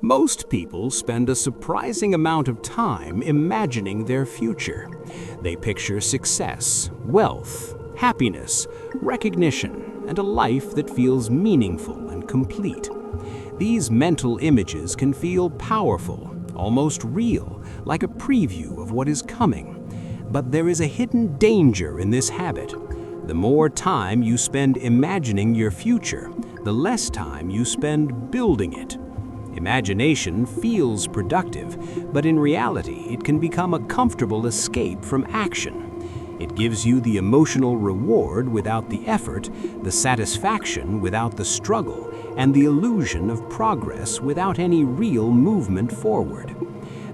Most people spend a surprising amount of time imagining their future. They picture success, wealth, happiness, recognition, and a life that feels meaningful and complete. These mental images can feel powerful, almost real, like a preview of what is coming. But there is a hidden danger in this habit. The more time you spend imagining your future, the less time you spend building it. Imagination feels productive, but in reality, it can become a comfortable escape from action. It gives you the emotional reward without the effort, the satisfaction without the struggle, and the illusion of progress without any real movement forward.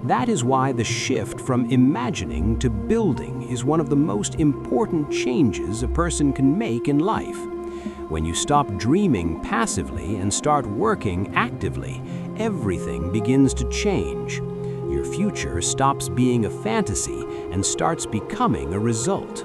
That is why the shift from imagining to building is one of the most important changes a person can make in life. When you stop dreaming passively and start working actively, everything begins to change. Your future stops being a fantasy and starts becoming a result.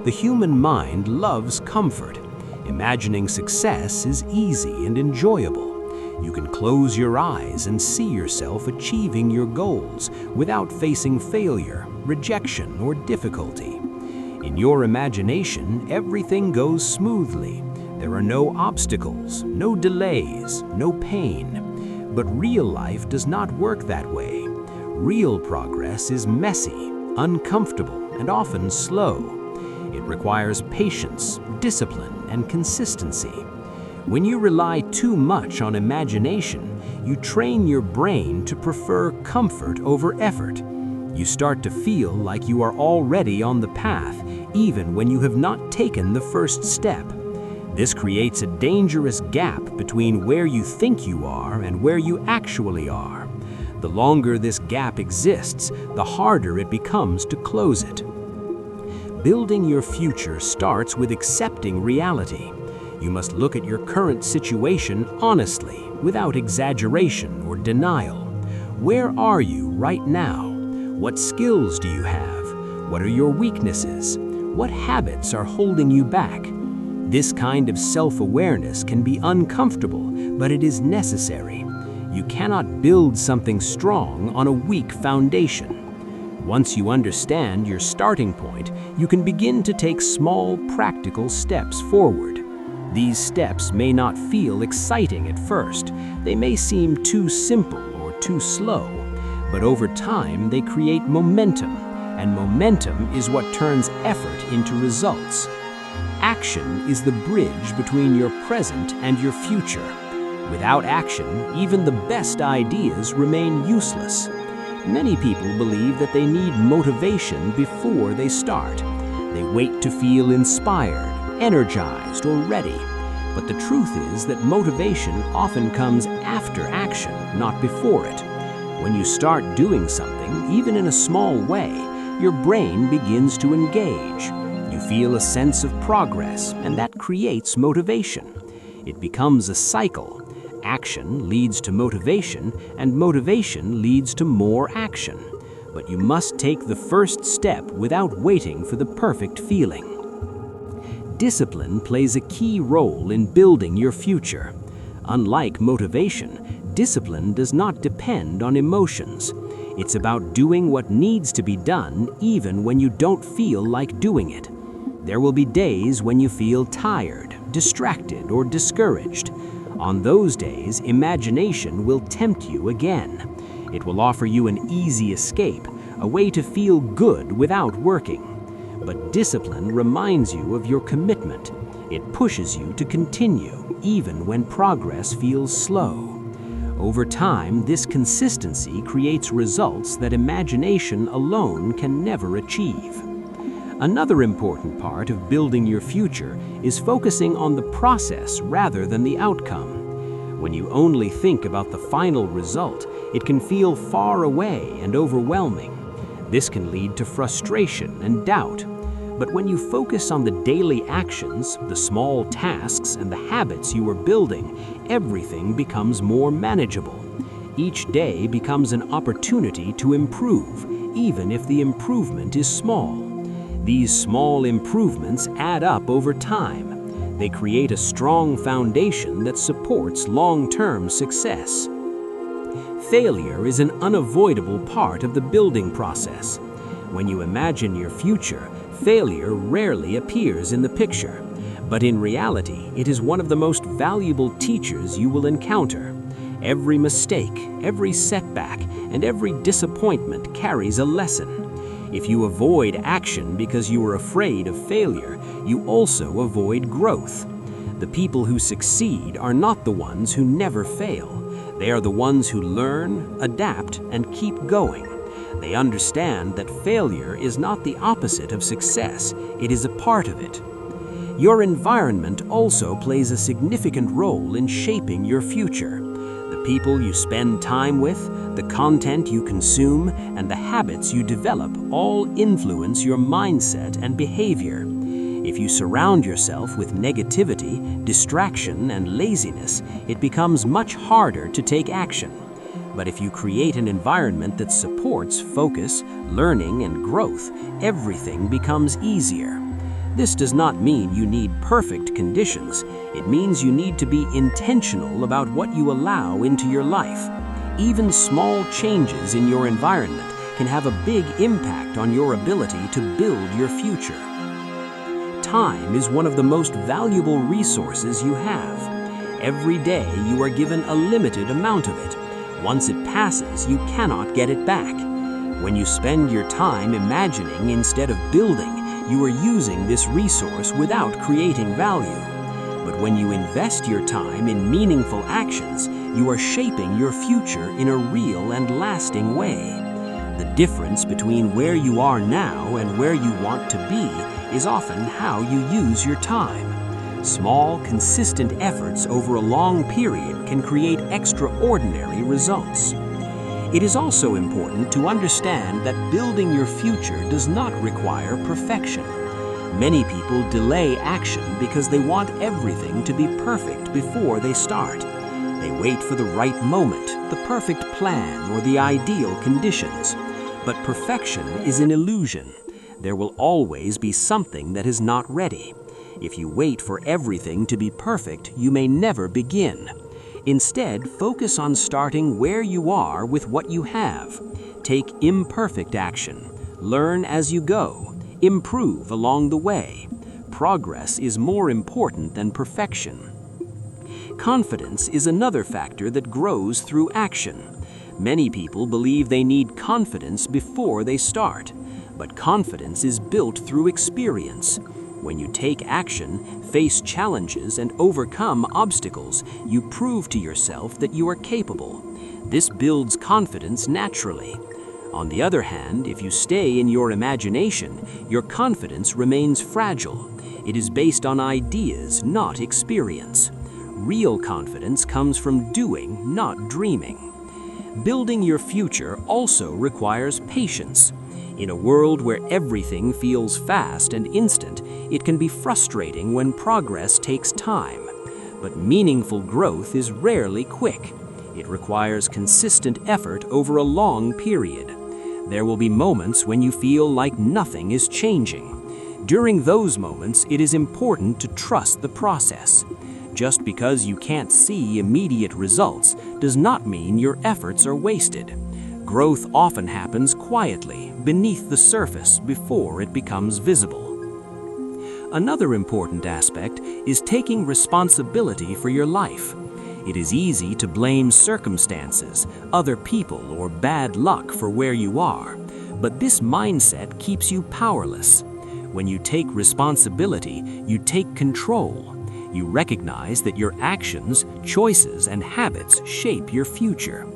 The human mind loves comfort. Imagining success is easy and enjoyable. You can close your eyes and see yourself achieving your goals without facing failure, rejection, or difficulty. In your imagination, everything goes smoothly. There are no obstacles, no delays, no pain. But real life does not work that way. Real progress is messy, uncomfortable, and often slow. It requires patience, discipline, and consistency. When you rely too much on imagination, you train your brain to prefer comfort over effort. You start to feel like you are already on the path, even when you have not taken the first step. This creates a dangerous gap between where you think you are and where you actually are. The longer this gap exists, the harder it becomes to close it. Building your future starts with accepting reality. You must look at your current situation honestly, without exaggeration or denial. Where are you right now? What skills do you have? What are your weaknesses? What habits are holding you back? This kind of self-awareness can be uncomfortable, but it is necessary. You cannot build something strong on a weak foundation. Once you understand your starting point, you can begin to take small, practical steps forward. These steps may not feel exciting at first. They may seem too simple or too slow, but over time they create momentum, and momentum is what turns effort into results. Action is the bridge between your present and your future. Without action, even the best ideas remain useless. Many people believe that they need motivation before they start. They wait to feel inspired, energized, or ready. But the truth is that motivation often comes after action, not before it. When you start doing something, even in a small way, your brain begins to engage. You feel a sense of progress, and that creates motivation. It becomes a cycle. Action leads to motivation, and motivation leads to more action. But you must take the first step without waiting for the perfect feeling. Discipline plays a key role in building your future. Unlike motivation, discipline does not depend on emotions. It's about doing what needs to be done even when you don't feel like doing it. There will be days when you feel tired, distracted, or discouraged. On those days, imagination will tempt you again. It will offer you an easy escape, a way to feel good without working. But discipline reminds you of your commitment. It pushes you to continue, even when progress feels slow. Over time, this consistency creates results that imagination alone can never achieve. Another important part of building your future is focusing on the process rather than the outcome. When you only think about the final result, it can feel far away and overwhelming. This can lead to frustration and doubt. But when you focus on the daily actions, the small tasks, and the habits you are building, everything becomes more manageable. Each day becomes an opportunity to improve, even if the improvement is small. These small improvements add up over time. They create a strong foundation that supports long-term success. Failure is an unavoidable part of the building process. When you imagine your future, failure rarely appears in the picture. But in reality, it is one of the most valuable teachers you will encounter. Every mistake, every setback, and every disappointment carries a lesson. If you avoid action because you are afraid of failure, you also avoid growth. The people who succeed are not the ones who never fail. They are the ones who learn, adapt, and keep going. They understand that failure is not the opposite of success, it is a part of it. Your environment also plays a significant role in shaping your future. The people you spend time with, the content you consume, and the habits you develop all influence your mindset and behavior. If you surround yourself with negativity, distraction, and laziness, it becomes much harder to take action. But if you create an environment that supports focus, learning, and growth, everything becomes easier. This does not mean you need perfect conditions. It means you need to be intentional about what you allow into your life. Even small changes in your environment can have a big impact on your ability to build your future. Time is one of the most valuable resources you have. Every day you are given a limited amount of it. Once it passes, you cannot get it back. When you spend your time imagining instead of building, you are using this resource without creating value. But when you invest your time in meaningful actions, you are shaping your future in a real and lasting way. The difference between where you are now and where you want to be is often how you use your time. Small, consistent efforts over a long period can create extraordinary results. It is also important to understand that building your future does not require perfection. Many people delay action because they want everything to be perfect before they start. They wait for the right moment, the perfect plan, or the ideal conditions. But perfection is an illusion. There will always be something that is not ready. If you wait for everything to be perfect, you may never begin. Instead, focus on starting where you are with what you have. Take imperfect action. Learn as you go. Improve along the way. Progress is more important than perfection. Confidence is another factor that grows through action. Many people believe they need confidence before they start, but confidence is built through experience. When you take action, face challenges, and overcome obstacles, you prove to yourself that you are capable. This builds confidence naturally. On the other hand, if you stay in your imagination, your confidence remains fragile. It is based on ideas, not experience. Real confidence comes from doing, not dreaming. Building your future also requires patience. In a world where everything feels fast and instant, it can be frustrating when progress takes time. But meaningful growth is rarely quick. It requires consistent effort over a long period. There will be moments when you feel like nothing is changing. During those moments, it is important to trust the process. Just because you can't see immediate results does not mean your efforts are wasted. Growth often happens quietly, beneath the surface, before it becomes visible. Another important aspect is taking responsibility for your life. It is easy to blame circumstances, other people, or bad luck for where you are, but this mindset keeps you powerless. When you take responsibility, you take control. You recognize that your actions, choices, and habits shape your future.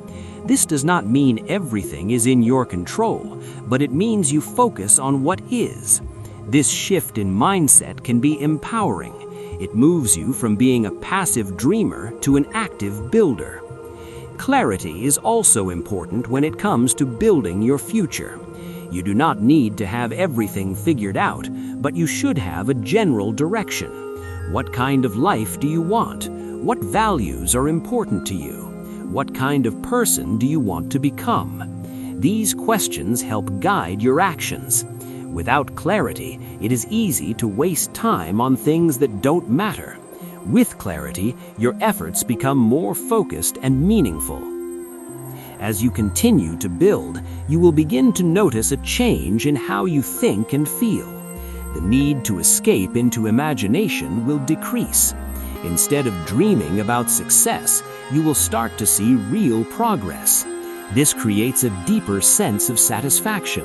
This does not mean everything is in your control, but it means you focus on what is. This shift in mindset can be empowering. It moves you from being a passive dreamer to an active builder. Clarity is also important when it comes to building your future. You do not need to have everything figured out, but you should have a general direction. What kind of life do you want? What values are important to you? What kind of person do you want to become? These questions help guide your actions. Without clarity, it is easy to waste time on things that don't matter. With clarity, your efforts become more focused and meaningful. As you continue to build, you will begin to notice a change in how you think and feel. The need to escape into imagination will decrease. Instead of dreaming about success, you will start to see real progress. This creates a deeper sense of satisfaction.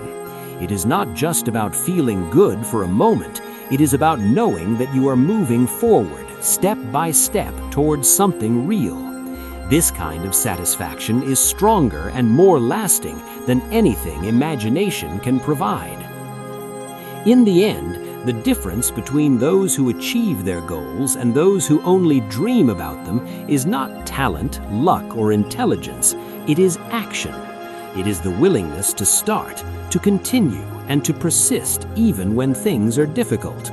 It is not just about feeling good for a moment, it is about knowing that you are moving forward, step by step, towards something real. This kind of satisfaction is stronger and more lasting than anything imagination can provide. In the end, the difference between those who achieve their goals and those who only dream about them is not talent, luck, or intelligence. It is action. It is the willingness to start, to continue, and to persist even when things are difficult.